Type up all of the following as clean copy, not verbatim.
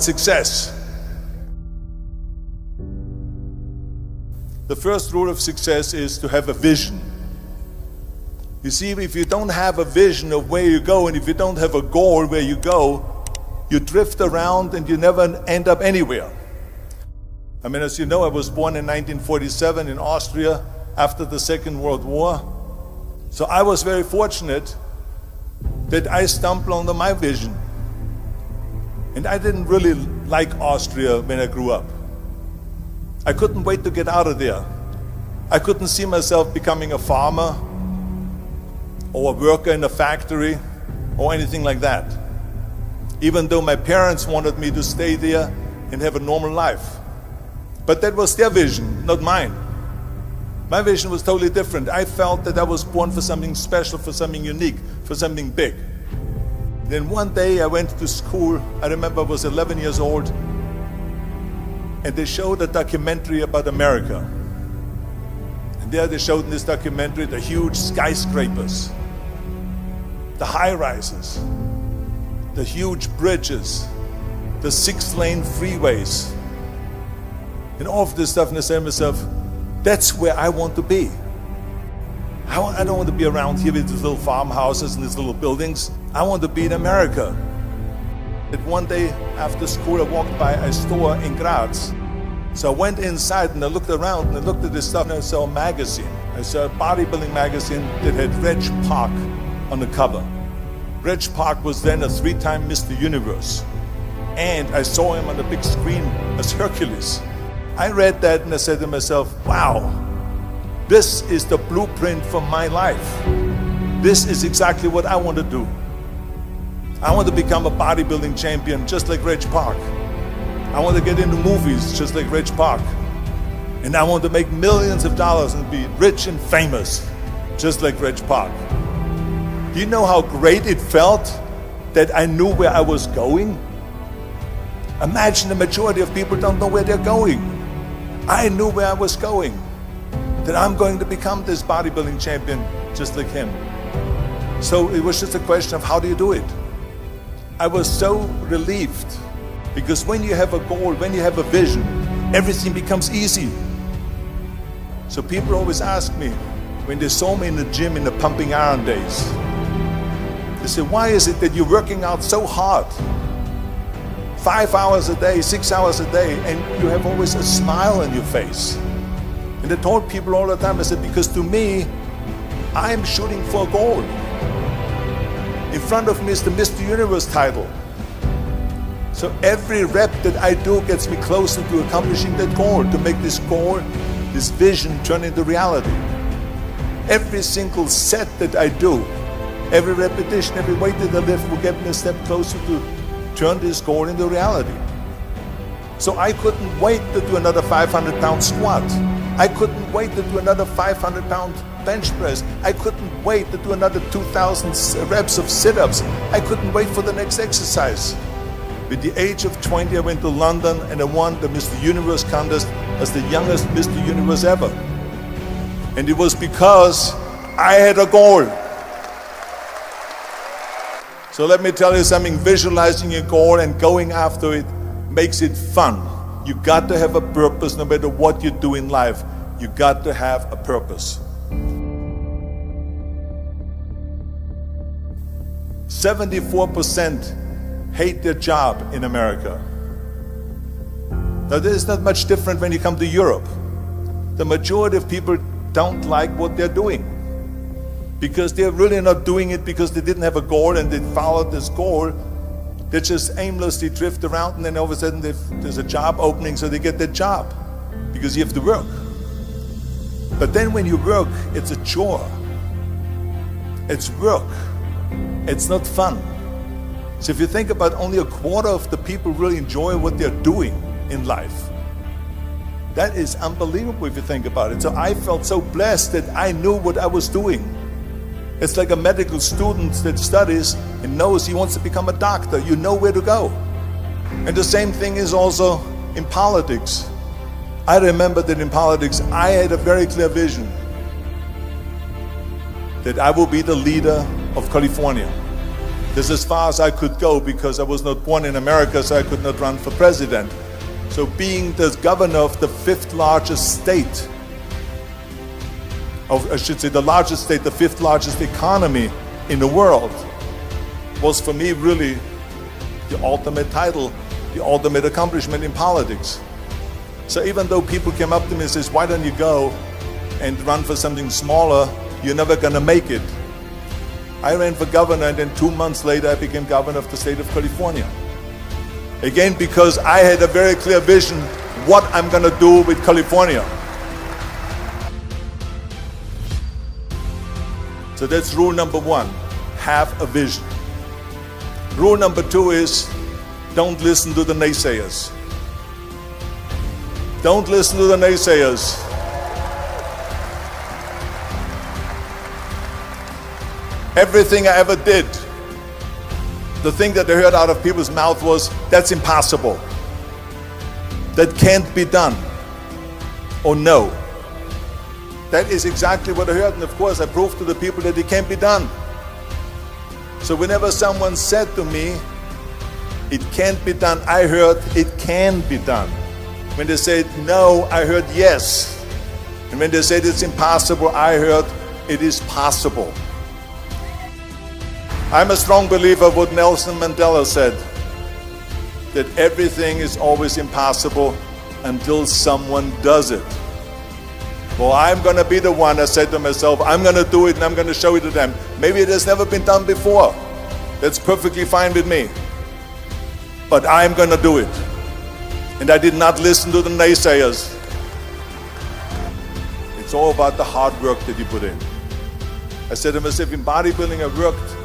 Success. The first rule of success is to have a vision. You see, if you don't have a vision of where you go, and if you don't have a goal where you go, you drift around and you never end up anywhere. I mean, as you know, I was born in 1947 in Austria after the Second World War. So I was very fortunate that I stumbled onto my vision. And I didn't really like Austria when I grew up. I couldn't wait to get out of there. I couldn't see myself becoming a farmer or a worker in a factory or anything like that. Even though my parents wanted me to stay there and have a normal life. But that was their vision, not mine. My vision was totally different. I felt that I was born for something special, for something unique, for something big. Then one day I went to school. I remember I was 11 years old, and they showed a documentary about America. And there they showed in this documentary the huge skyscrapers, the high-rises, the huge bridges, the 6-lane freeways, and all of this stuff. And I said to myself, that's where I want to be. I don't want to be around here with these little farmhouses and these little buildings. I want to be in America. And one day after school, I walked by a store in Graz. So I went inside and I looked around and I looked at this stuff, and I saw a magazine. I saw a bodybuilding magazine that had Reg Park on the cover. Reg Park was then a 3-time Mr. Universe. And I saw him on the big screen as Hercules. I read that and I said to myself, wow, this is the blueprint for my life. This is exactly what I want to do. I want to become a bodybuilding champion just like Reg Park. I want to get into movies just like Reg Park. And I want to make millions of dollars and be rich and famous just like Reg Park. Do you know how great it felt that I knew where I was going? Imagine the majority of people don't know where they're going. I knew where I was going. That I'm going to become this bodybuilding champion just like him. So it was just a question of how do you do it? I was so relieved, because when you have a goal, when you have a vision, everything becomes easy. So people always ask me, when they saw me in the gym in the pumping iron days, they say, why is it that you're working out so hard? 5 hours a day, 6 hours a day, and you have always a smile on your face. And I told people all the time, I said, because to me, I'm shooting for a goal. In front of me is the Mr. Universe title. So every rep that I do gets me closer to accomplishing that goal, to make this goal, this vision turn into reality. Every single set that I do, every repetition, every weight that I lift will get me a step closer to turn this goal into reality. So I couldn't wait to do another 500-pound squat. I couldn't wait to do another 500-pound bench press. I couldn't wait to do another 2,000 reps of sit-ups. I couldn't wait for the next exercise. At the age of 20, I went to London and I won the Mr. Universe contest as the youngest Mr. Universe ever. And it was because I had a goal. So let me tell you something, visualizing your goal and going after it makes it fun. You got to have a purpose no matter what you do in life. You got to have a purpose. 74% hate their job in America. Now this is not much different when you come to Europe. The majority of people don't like what they're doing because they're really not doing it because they didn't have a goal and they followed this goal. They just aimlessly drift around, and then all of a sudden there's a job opening, so they get that job because you have to work. But then when you work, it's a chore. It's work. It's not fun. So if you think about, only a quarter of the people really enjoy what they're doing in life. That is unbelievable if you think about it. So I felt so blessed that I knew what I was doing. It's like a medical student that studies and knows he wants to become a doctor. You know where to go. And the same thing is also in politics. I remember that in politics, I had a very clear vision that I will be the leader of California. That's as far as I could go because I was not born in America, so I could not run for president. So being the governor of the fifth largest state, I should say the largest state, the fifth largest economy in the world, was for me really the ultimate title, the ultimate accomplishment in politics. So even though people came up to me and says, why don't you go and run for something smaller, you're never gonna make it. I ran for governor, and then 2 months later I became governor of the state of California. Again, because I had a very clear vision what I'm gonna do with California. So that's rule number one, have a vision. Rule number two is, don't listen to the naysayers. Don't listen to the naysayers. Everything I ever did, the thing that I heard out of people's mouth was, that's impossible. That can't be done. Or no. That is exactly what I heard, and of course I proved to the people that it can't be done. So whenever someone said to me, it can't be done, I heard, it can be done. When they said no, I heard yes. And when they said it's impossible, I heard it is possible. I'm a strong believer of what Nelson Mandela said, that everything is always impossible until someone does it. Well, I'm going to be the one, I said to myself, I'm going to do it and I'm going to show it to them. Maybe it has never been done before. That's perfectly fine with me. But I'm going to do it. And I did not listen to the naysayers. It's all about the hard work that you put in. I said to myself, in bodybuilding I worked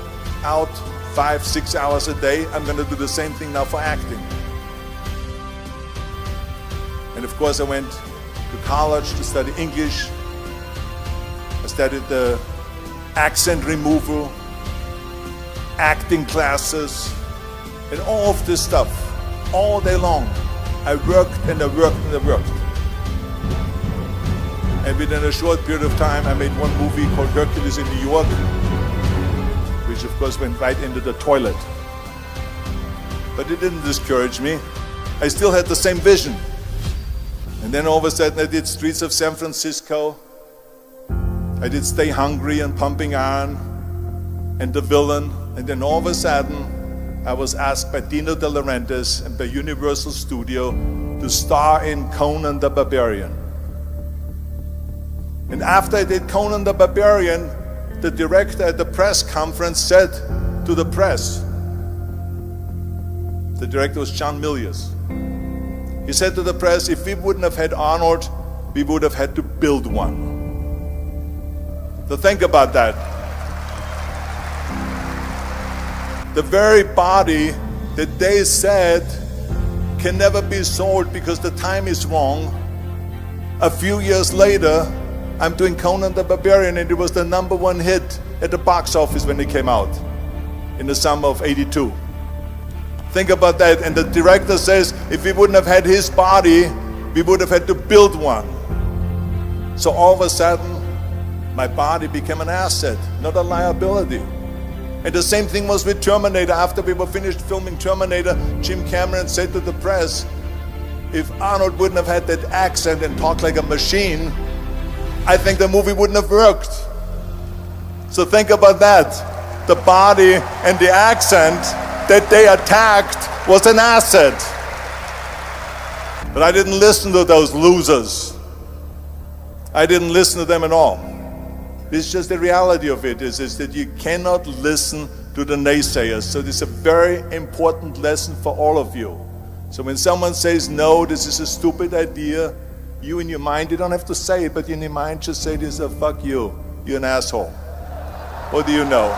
out 5-6 hours a day. I'm going to do the same thing now for acting. And of course I went to college to study English. I studied the accent removal, acting classes, and all of this stuff all day long. I worked and I worked and I worked. And within a short period of time I made one movie called Hercules in New York, which of course went right into the toilet. But it didn't discourage me. I still had the same vision. And then all of a sudden I did Streets of San Francisco. I did Stay Hungry and Pumping Iron and The Villain. And then all of a sudden I was asked by Dino De Laurentiis and by Universal Studio to star in Conan the Barbarian. And after I did Conan the Barbarian, the director at the press conference said to the press, the director was John Milius, he said to the press, if we wouldn't have had Arnold, we would have had to build one. So think about that. The very body that they said can never be sold because the time is wrong. A few years later, I'm doing Conan the Barbarian, and it was the #1 hit at the box office when it came out in the summer of '82. Think about that. And the director says, if we wouldn't have had his body, we would have had to build one. So all of a sudden, my body became an asset, not a liability. And the same thing was with Terminator. After we were finished filming Terminator, Jim Cameron said to the press, if Arnold wouldn't have had that accent and talked like a machine, I think the movie wouldn't have worked. So think about that. The body and the accent that they attacked was an asset. But I didn't listen to those losers. I didn't listen to them at all. It's just the reality of it is that you cannot listen to the naysayers. So this is a very important lesson for all of you. So when someone says, no, this is a stupid idea, you in your mind, you don't have to say it, but in your mind just say this, fuck you, you're an asshole. What do you know?